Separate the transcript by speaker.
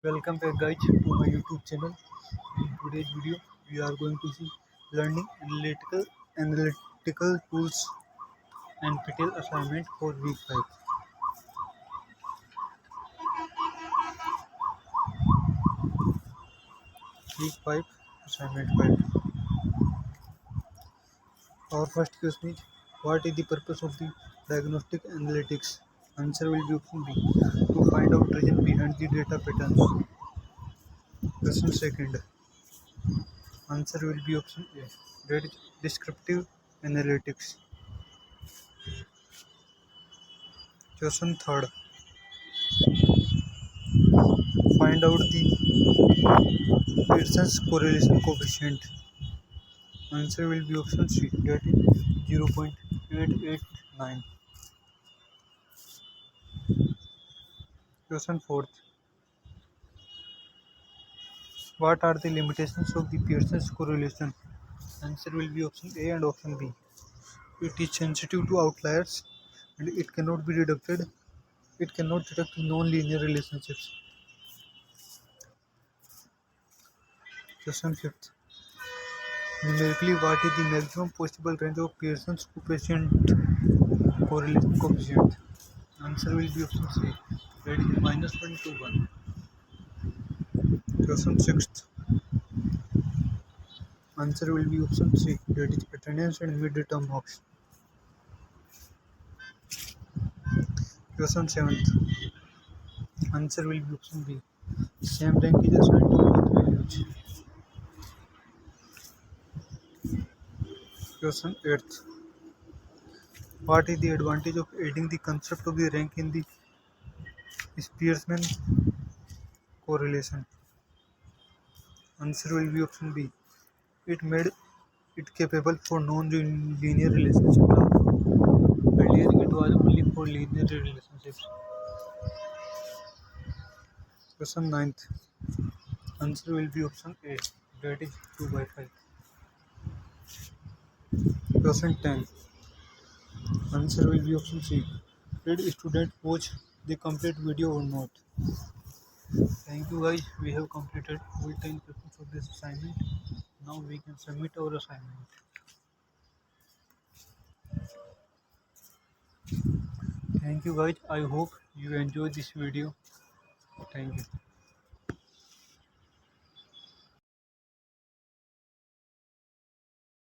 Speaker 1: Welcome back guys to my YouTube channel. In today's video we are going to see learning analytical tools and NPTEL assignment for week 5. Week 5 assignment 5. Our first question is, what is the purpose of the diagnostic analytics? Answer will be option B, to find out reason behind the data patterns. Question second. Answer will be option A, that is descriptive analytics. Question third. Find out the Pearson's correlation coefficient. Answer will be option C, that is 0.889. Question fourth. What are the limitations of the Pearson's correlation? Answer will be option A and option B. It is sensitive to outliers and it cannot be deducted. It cannot detect non-linear relationships. Question fifth. Numerically, what is the maximum possible range of Pearson's correlation coefficient? Answer will be option C, that is -1 to 1. Question sixth. Answer will be option C, that is attendance and mid-term marks. Question seventh. Answer will be option B. Same rank is assigned to both values. Question eighth. What is the advantage of adding the concept of the rank in the Spearman correlation? Answer will be option B. It made it capable for non-linear relationships. Earlier it was only for linear relationships. Question ninth. Answer will be option A, that is 2 by 5. Question 10. Answer will be option C. Did student watch the complete video or not? Thank you guys. We have completed all 10 questions of this assignment. Now we can submit our assignment. Thank you guys. I hope you enjoyed this video. Thank you.